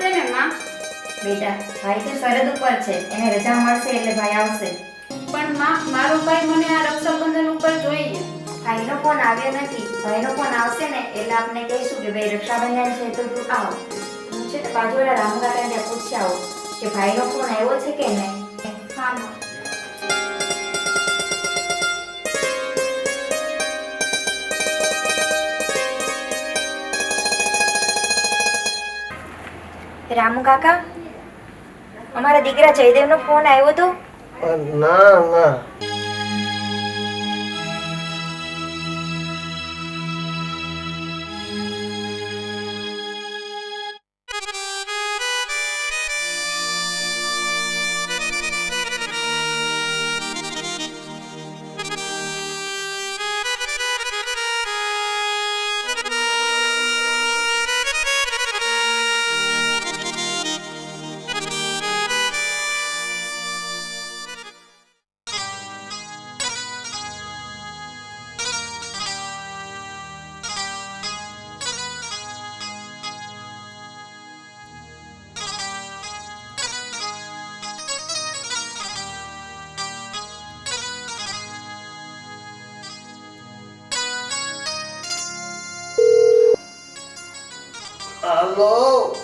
આવશે ને માં? બેટા ભાઈ તો સરહદ ઉપર છે, એને રજા મળશે એટલે ભાઈ આવશે. પણ માં, મારો ભાઈ મને આ રક્ષાબંધન ઉપર જોઈએ. ભાઈનો ફોન આવ્યો નથી, ભાઈનો ફોન આવશે ને એટલે આપણે કહીશું કે ભાઈ રક્ષાબંધન છે તો તું આવ. હું છે ને બાજુવાળા રામકાકાને પૂછી આવું કે ભાઈનો ફોન આવ્યો છે કે નહીં. હા માં. રામુ કાકા, અમારા દીકરા જયદેવનો ફોન આવ્યો હતો? ના ના, હાલો.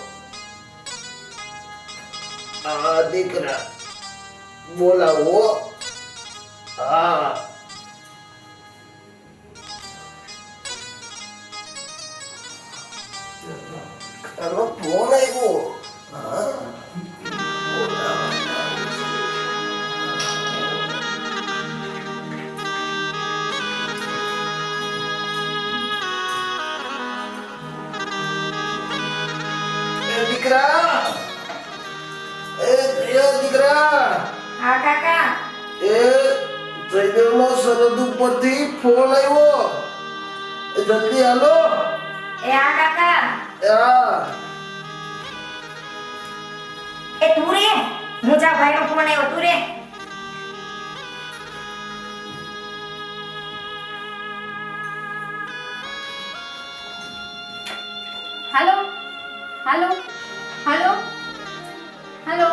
હા દીકરા, બોલાવો. હા, તારો ફોન આવ્યો? હા, દીકરા, એ પ્રિય દીકરા. હા કાકા. એ જયદેવનો સરહદ ઉપરથી ફોન આવ્યો. એ જલ્દી હાલો. એ હા કાકા. હા. એ તું રે, હું જા, ભાઈનો ફોન આવ્યો, તું રે. હાલો હાલો હાલો હાલો.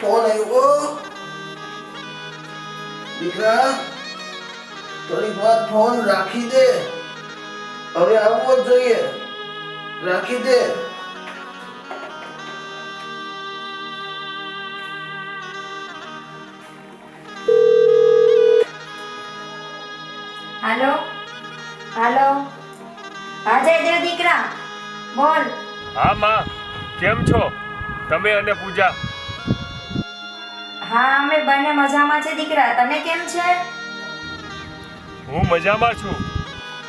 ફોન આવ્યો. દીકરા, થોડીક વાર ફોન રાખી દે. હવે આવવો જ જોઈએ. રાખી દે. હાલો હાલો. હા જયદેવ દીકરા, બોલ. હા માં, કેમ છો તમે અને પૂજા? હા, અમે બંને મજામાં છે દીકરા, તમે કેમ છે? હું મજામાં છું.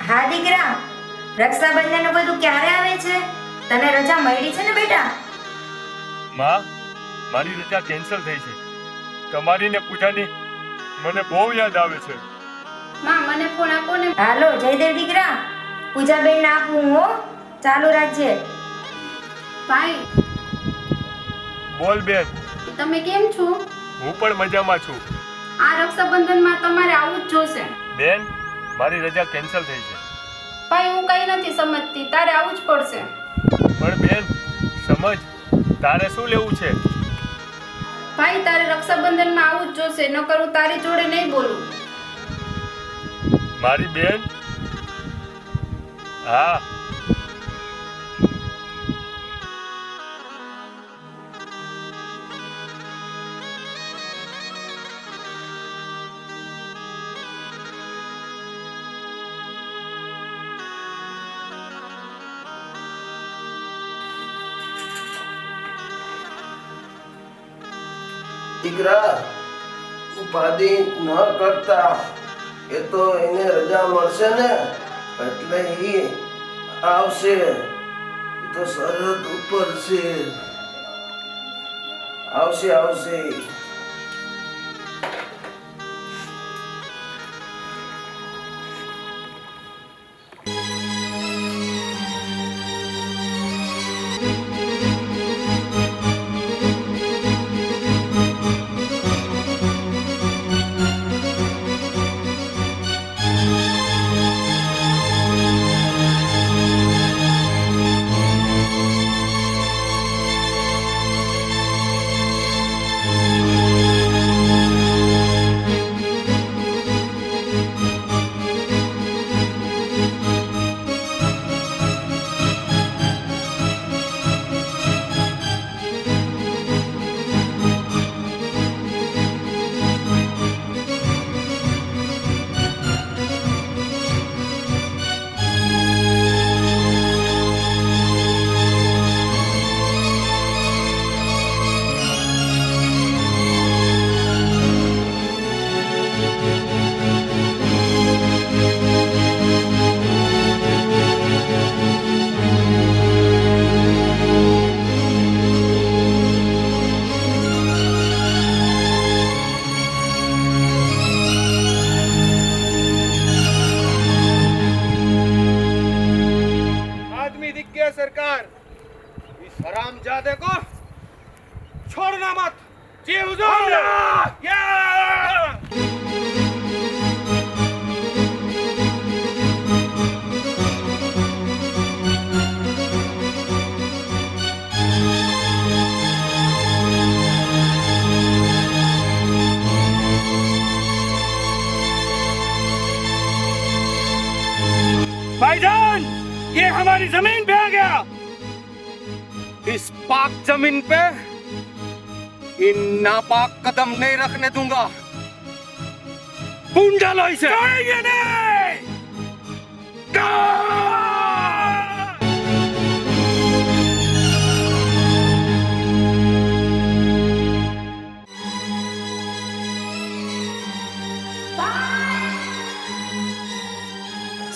હા દીકરા, રક્ષાબંધન બધું ક્યારે આવે છે? તને રજા મળી છે ને બેટા? માં, મારી રજા કેન્સલ થઈ છે. તમારી ને પૂજાની મને બહુ યાદ આવે છે. માં, મને ફોન આપો ને. હાલો જયદેવ દીકરા, પૂજાબેન ને આપું હો, ચાલુ રાખજે. ભાઈ, બોલ બેન. તમે કેમ છો? હું પણ મજામાં છું. આ રક્ષાબંધનમાં તમારે આવું જ જોશે. બેન, મારી રજા કેન્સલ થઈ છે. ભાઈ, હું કઈ નથી સમજતી, તારે આવું જ પડશે. પણ બેન સમજ, તારે શું લેવું છે? ભાઈ, તારે રક્ષાબંધનમાં આવું જ જોશે, નકર હું તારી જોડે નહીં બોલું. મારી બેન? હા. દીકરા, ઉપાધિ ન કરતા. એ તો એને રજા મળશે ને એટલે એ આવશે. એ તો સરહદ ઉપર છે. આવશે આવશે. समझा देखो, छोड़ना मत। जी हुजूर। या भाईजान, ये हमारी जमीन पे आ गया। इस पाक जमीन पे इन नापाक कदम नहीं रखने दूंगा। पूंजा लो इसे। छोड़ेंगे नहीं।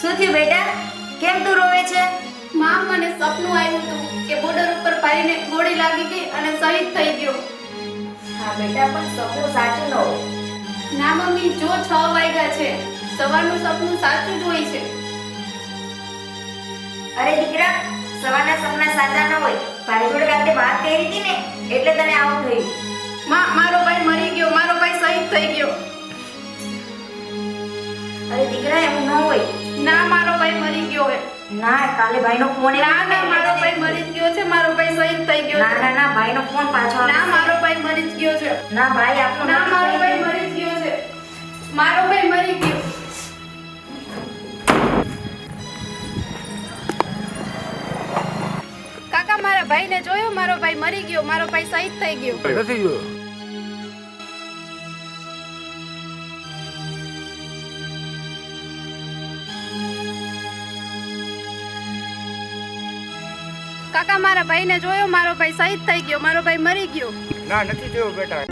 શું થયું બેટા? કેમ તું રોવે છે? માં, મને સપનું આવ્યું હતું કે બોર્ડર ઉપર ભાઈને ગોળી લાગી ગઈ અને શહીદ થઈ ગયો. હા બેટા, પણ સપનું સાચું ન હોય. ના મમ્મી, જો 6 વાગ્યા છે, સવારનું સપનું સાચું જ હોય છે. અરે દીકરા, સવારના સપના સાચા ન હોય. ભાઈ જોડે રાતે વાત કરી હતી ને, એટલે તને આવું થયું. માં, મારો ભાઈ મરી ગયો, મારો ભાઈ શહીદ થઈ ગયો. અરે દીકરા, એવું ન હોય. ના, મારો ભાઈ મરી ગયો હે. ના, કાલે ભાઈનો ફોન ના, મારો ભાઈ મરી જ ગયો છે, મારો ભાઈ શહીદ થઈ ગયો ના છે. ના ના, ભાઈનો ફોન પાછો ના, આવશે. મારો ભાઈ મરી જ ગયો છે. ના ભાઈ, આપણો ના, મારો ભાઈ મરી જ ગયો છે. મારો ભાઈ મરી ગયો. કાકા, મારા ભાઈને જોયો, મારો ભાઈ મરી ગયો, મારો ભાઈ શહીદ થઈ ગયો. નથી જોયો. કાકા, મારા ભાઈને જોયો, મારો ભાઈ શહીદ થઈ ગયો, મારો ભાઈ મરી ગયો. ના, નથી જોયો બેટા.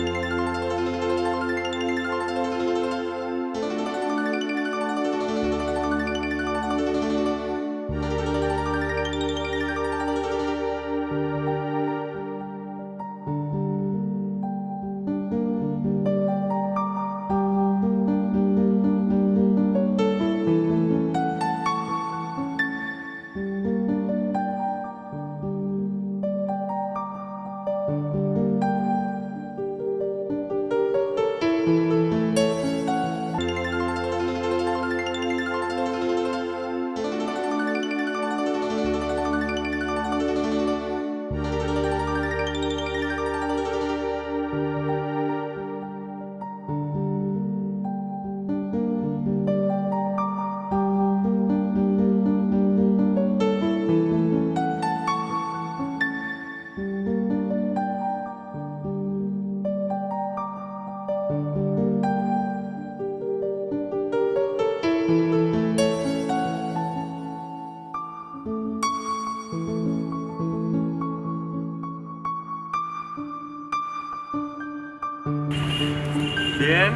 બેન,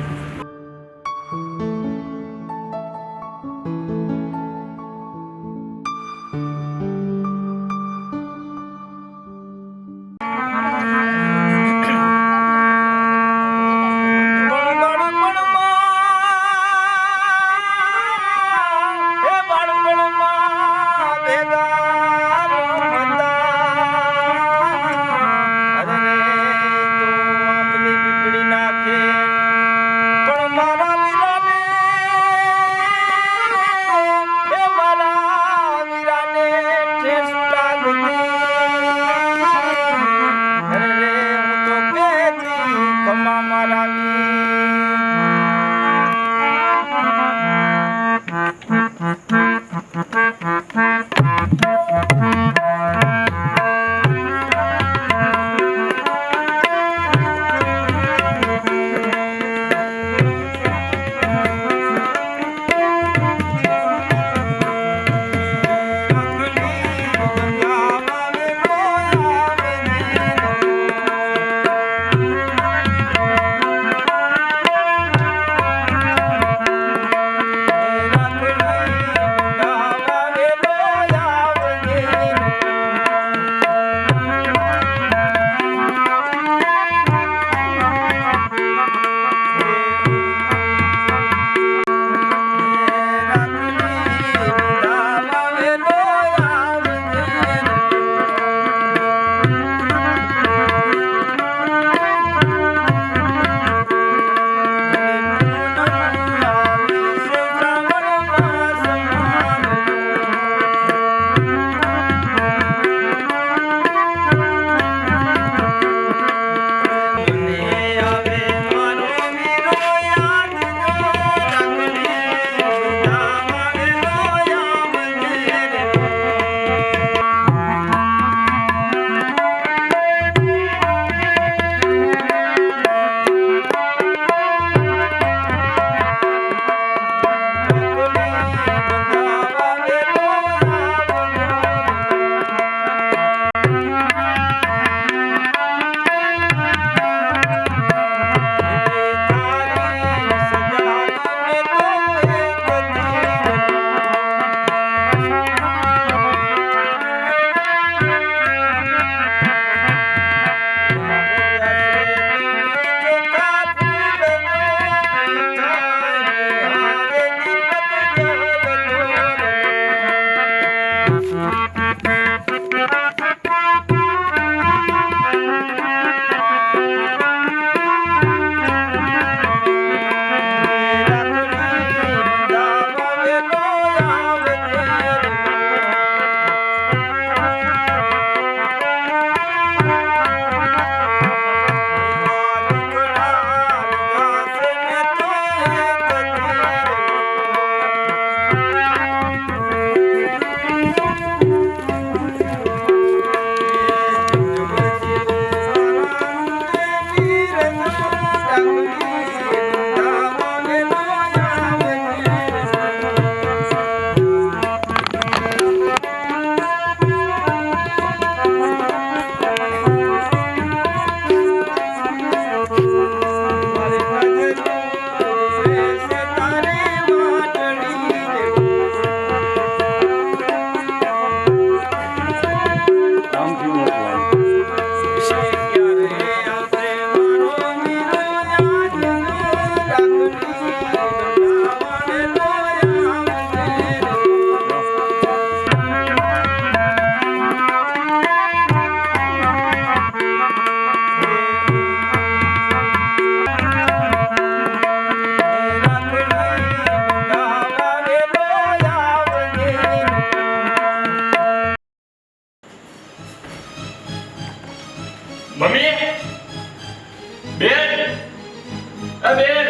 એ બેન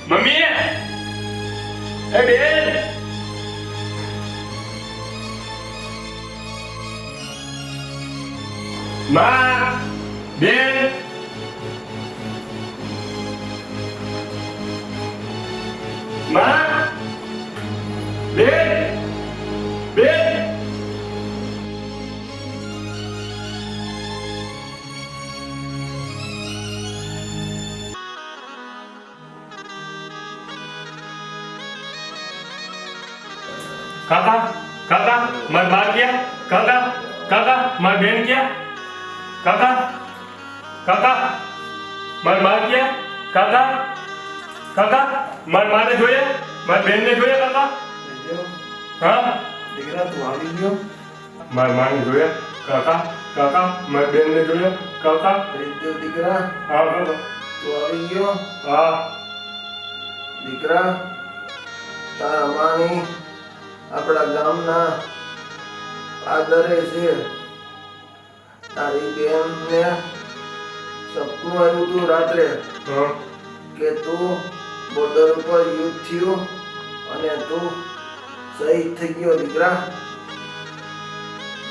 મમ્મી એ બેન માં બેન માં બેન બેન કાકા કાકા માર બાર ગયા કાકા કાકા માર બેન ગયા કાકા કાકા માર બાર ગયા કાકા કાકા માર માને જોયા માર બેનને જોયા કાકા હા દીકરા તું આવી ગયો માર માને જોયા કાકા કાકા માર બેનને જોયા કાકા રીતદેવ દીકરા હા કાકા તું આવી ગયો હા દીકરા તારા માની આપણા ગામના આદરે છે તારી બેનને સપનું આવ્યું તું રાત્રે હા કે તું બોર્ડર ઉપર યુદ્ધ થયું અને તું શહીદ થઈ ગયો દીકરા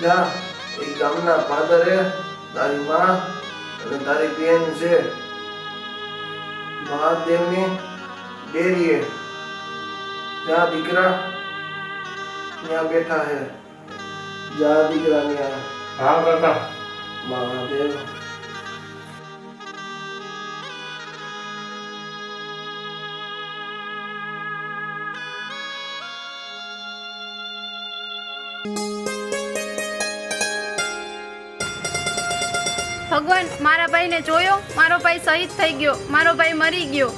જા એ ગામના પાદરે તારી માં અને તારી બેન છે મહાદેવની ડેરીએ જા દીકરા ત્યાં બેઠા હે જા દીકરા ત્યાં હા કાકા મહાદેવ ભગવાન મારા ભાઈને જોયો, મારો ભાઈ શહીદ થઈ ગયો, મારો ભાઈ મરી ગયો.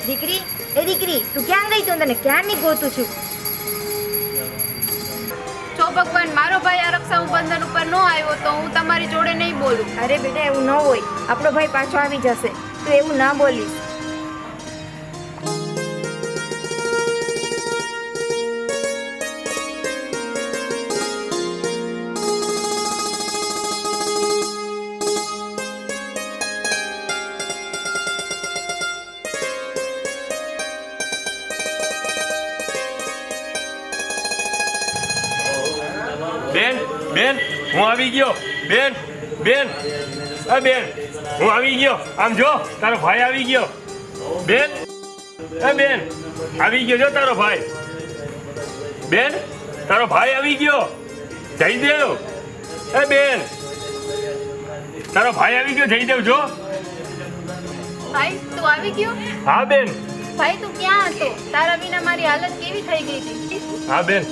દીકરી, એ દીકરી, તું ક્યાં ગઈ? તું તને ક્યારની ગોતું છું. જો ભગવાન મારો ભાઈ આ રક્ષાબંધન ઉપર ન આવ્યો તો હું તમારી જોડે નહીં બોલું. અરે બેટા, એવું ન હોય. આપણો ભાઈ પાછો આવી જશે. તું એવું ના બોલીશ. બેન બેન હું આવી ગયો બેન બેન એ બેન હું આવી ગયો આમ જો તારો ભાઈ આવી ગયો બેન એ બેન આવી ગયો જો તારો ભાઈ બેન તારો ભાઈ આવી ગયો જયદેવ એ બેન તારો ભાઈ આવી ગયો જયદેવ જો ભાઈ તું આવી ગયો? હા બેન ભાઈ તું ક્યાં હતો? તારા વિના મારી હાલત કેવી થઈ ગઈ હતી. હા બેન